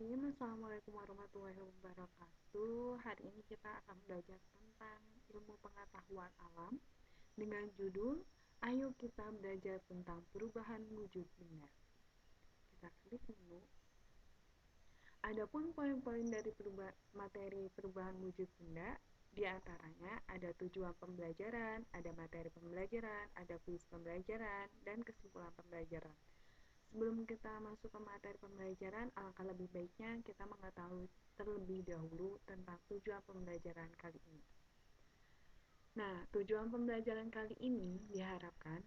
Bismillahirrahmanirrahim. Assalamualaikum warahmatullahi wabarakatuh. Hari ini kita akan belajar tentang ilmu pengetahuan alam dengan judul Ayo kita belajar tentang perubahan wujud benda. Kita klik menu. Adapun poin-poin dari materi perubahan wujud benda, di antaranya ada tujuan pembelajaran, ada materi pembelajaran, ada kuis pembelajaran, dan kesimpulan pembelajaran. Sebelum kita masuk ke materi pembelajaran, alangkah lebih baiknya kita mengetahui terlebih dahulu tentang tujuan pembelajaran kali ini. Nah, tujuan pembelajaran kali ini diharapkan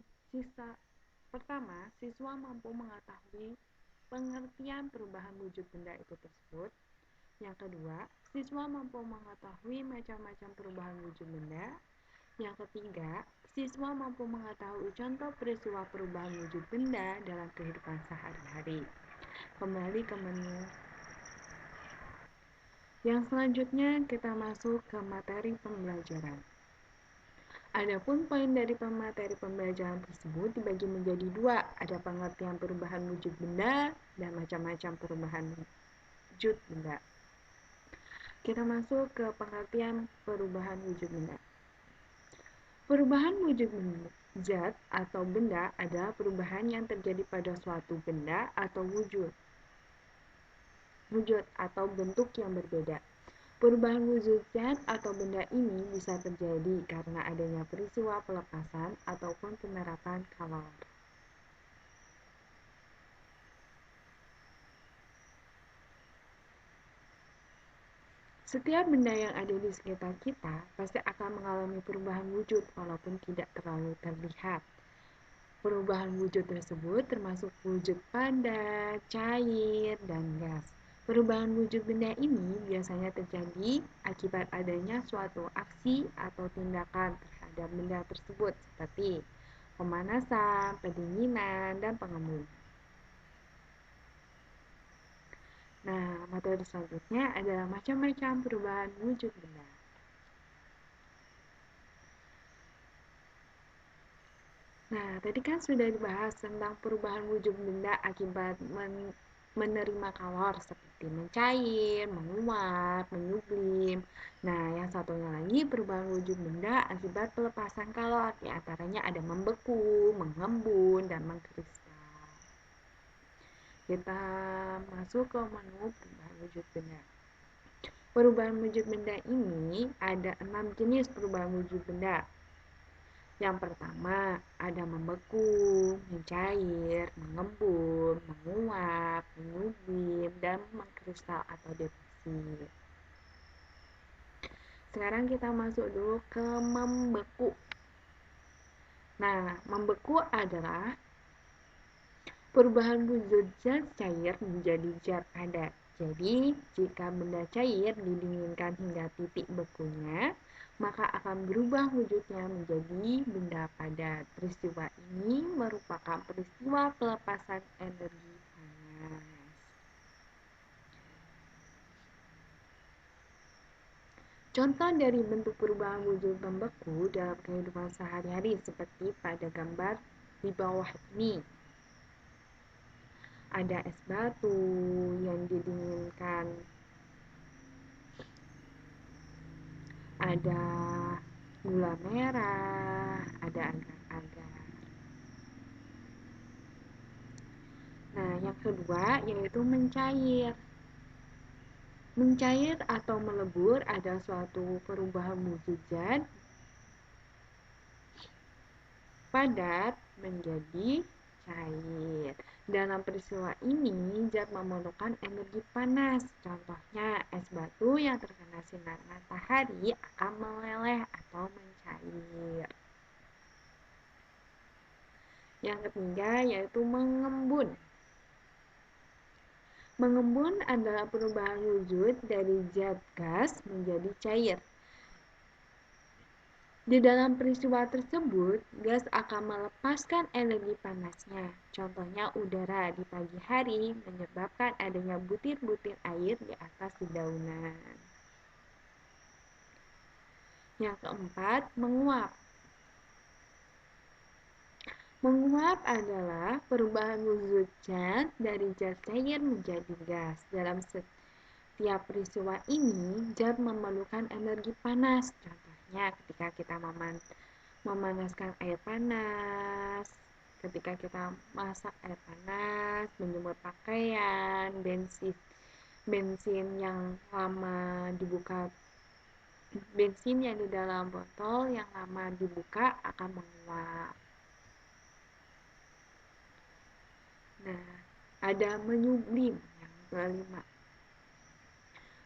pertama, siswa mampu mengetahui pengertian perubahan wujud benda itu tersebut. Yang kedua, siswa mampu mengetahui macam-macam perubahan wujud benda. Yang ketiga, siswa mampu mengetahui contoh peristiwa perubahan wujud benda dalam kehidupan sehari-hari. Kembali ke menu. Yang selanjutnya kita masuk ke materi pembelajaran. Adapun poin dari materi pembelajaran tersebut dibagi menjadi dua, ada pengertian perubahan wujud benda dan macam-macam perubahan wujud benda. Kita masuk ke pengertian perubahan wujud benda. Perubahan wujud zat atau benda adalah perubahan yang terjadi pada suatu benda atau wujud atau bentuk yang berbeda. Perubahan wujud zat atau benda ini bisa terjadi karena adanya peristiwa pelepasan ataupun penerapan kalor. Setiap benda yang ada di sekitar kita pasti akan mengalami perubahan wujud walaupun tidak terlalu terlihat. Perubahan wujud tersebut termasuk wujud padat, cair, dan gas. Perubahan wujud benda ini biasanya terjadi akibat adanya suatu aksi atau tindakan terhadap benda tersebut seperti pemanasan, pendinginan, dan pengembun. Nah, materi selanjutnya adalah macam-macam perubahan wujud benda. Nah, tadi kan sudah dibahas tentang perubahan wujud benda akibat menerima kalor seperti mencair, menguap, menyublim. Nah, yang satunya lagi perubahan wujud benda akibat pelepasan kalor, di antaranya ada membeku, mengembun, dan mengkristal. Kita masuk ke menu perubahan wujud benda. Perubahan wujud benda ini ada 6 jenis perubahan wujud benda. Yang pertama ada membeku, mencair, mengembun, menguap, menyublim, dan mengkristal atau deposit. Sekarang kita masuk dulu ke membeku. Nah, membeku adalah perubahan wujud zat cair menjadi zat padat. Jadi, jika benda cair didinginkan hingga titik bekunya, maka akan berubah wujudnya menjadi benda padat. Peristiwa ini merupakan peristiwa pelepasan energi panas. Contoh dari bentuk perubahan wujud membeku dalam kehidupan sehari-hari seperti pada gambar di bawah ini. Ada es batu yang didinginkan, ada gula merah, ada agar-agar. Nah, yang kedua yaitu mencair. Mencair atau melebur adalah suatu perubahan wujud zat padat menjadi cair. Dalam peristiwa ini, zat memerlukan energi panas. Contohnya, es batu yang terkena sinar matahari akan meleleh atau mencair. Yang ketiga yaitu mengembun. Mengembun adalah perubahan wujud dari zat gas menjadi cair. Di dalam peristiwa tersebut, gas akan melepaskan energi panasnya. Contohnya udara di pagi hari menyebabkan adanya butir-butir air di atas dedaunan. Yang keempat, menguap. Menguap adalah perubahan wujud zat dari zat cair menjadi gas. Dalam setiap peristiwa ini, zat memerlukan energi panas. Contohnya ketika kita memanaskan air panas, ketika kita masak air panas, menjemur pakaian, bensin yang lama dibuka, bensin yang di dalam botol yang lama dibuka akan menguap. Nah, ada menyublim yang kelima.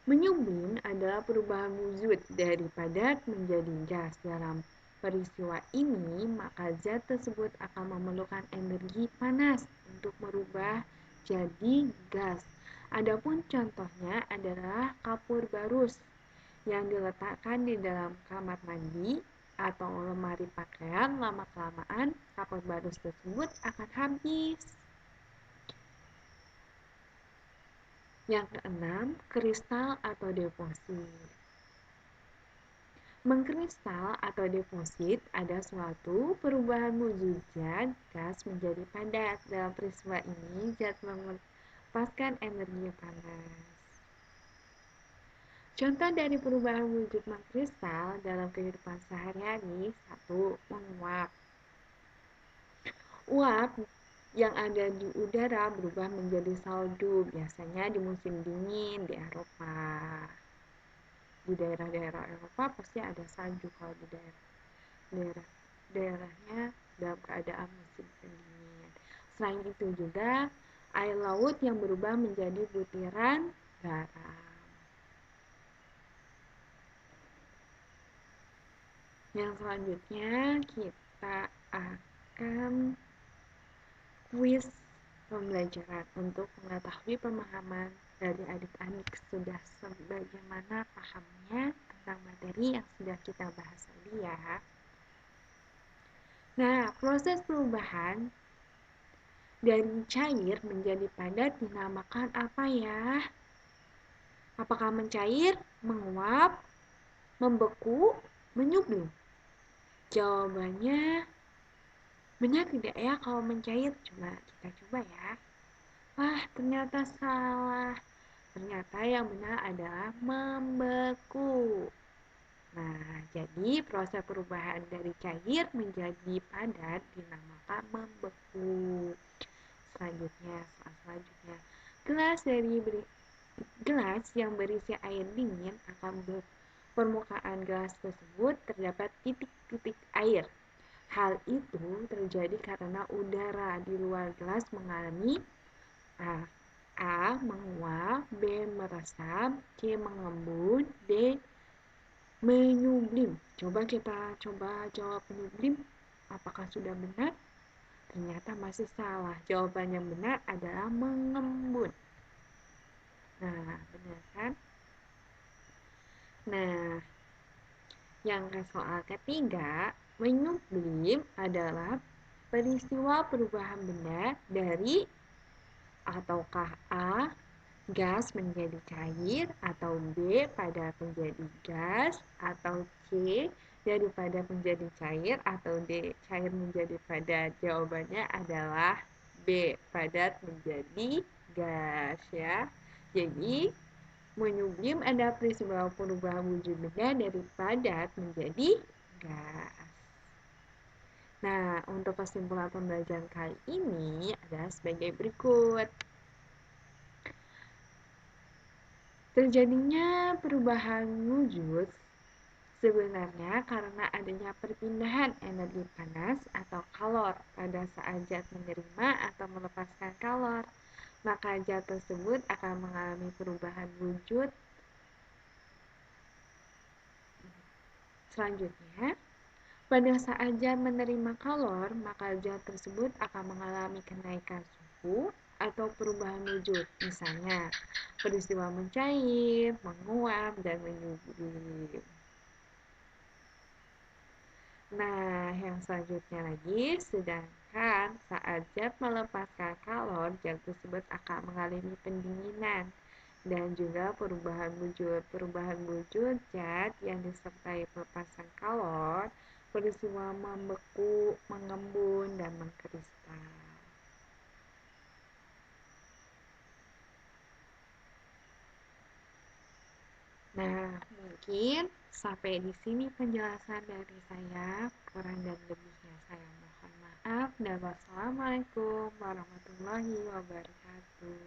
Menyublim adalah perubahan wujud dari padat menjadi gas. Dalam peristiwa ini, maka zat tersebut akan memerlukan energi panas untuk merubah jadi gas. Adapun contohnya adalah kapur barus yang diletakkan di dalam kamar mandi atau lemari pakaian. Lama-kelamaan kapur barus tersebut akan habis. Yang keenam, kristal atau deposit. Mengkristal atau deposit ada suatu perubahan wujud zat gas menjadi padat. Dalam peristiwa ini, zat melepaskan energi panas. Contoh dari perubahan wujud mengkristal dalam kehidupan sehari-hari: 1. Menguap. Uap yang ada di udara berubah menjadi salju, biasanya di musim dingin di Eropa. Di daerah-daerah Eropa pasti ada salju kalau di daerahnya dalam keadaan musim dingin. Selain itu juga air laut yang berubah menjadi butiran garam. Yang selanjutnya kita akan kuis pembelajaran untuk mengetahui pemahaman dari adik-adik sudah sebagaimana pahamnya tentang materi yang sudah kita bahas tadi ya. Nah, proses perubahan dari cair menjadi padat dinamakan apa ya? Apakah mencair, menguap, membeku, menyublim? Jawabannya benar tidak ya kalau mencair? Kita coba ya. Wah, ternyata salah. Ternyata yang benar adalah membeku. Nah, jadi proses perubahan dari cair menjadi padat dinamakan membeku. Selanjutnya, gelas yang berisi air dingin akan permukaan gelas tersebut terdapat titik-titik air. Hal itu terjadi karena udara di luar gelas mengalami A. Menguap, B. Meresap, C. Mengembun, D. Menyublim. Kita jawab menyublim. Apakah sudah benar? Ternyata masih salah. Jawaban yang benar adalah mengembun. Nah, benar kan? Nah, yang soal ketiga, menyublim adalah peristiwa perubahan benda dari ataukah A. gas menjadi cair, atau B. padat menjadi gas, atau C. daripada menjadi cair, atau D. cair menjadi padat. Jawabannya adalah B. padat menjadi gas ya. Jadi menyublim ada peristiwa perubahan wujud benda dari padat menjadi gas. Nah, untuk kesimpulan pembelajaran kali ini adalah sebagai berikut. Terjadinya perubahan wujud sebenarnya karena adanya perpindahan energi panas atau kalor pada saat zat menerima atau melepaskan kalor. Maka zat tersebut akan mengalami perubahan wujud. Selanjutnya, pada saat zat menerima kalor, maka zat tersebut akan mengalami kenaikan suhu atau perubahan wujud. Misalnya, peristiwa mencair, menguap, dan menyublim. Nah, yang selanjutnya lagi, sedangkan saat zat melepaskan kalor, zat tersebut akan mengalami pendinginan dan juga perubahan wujud. Perubahan wujud zat yang disertai pelepasan kalor peristiwa membeku, mengembun, dan mengkristal. Nah, mungkin sampai di sini penjelasan dari saya. Kurang dan lebihnya saya mohon maaf. Dan wassalamualaikum warahmatullahi wabarakatuh.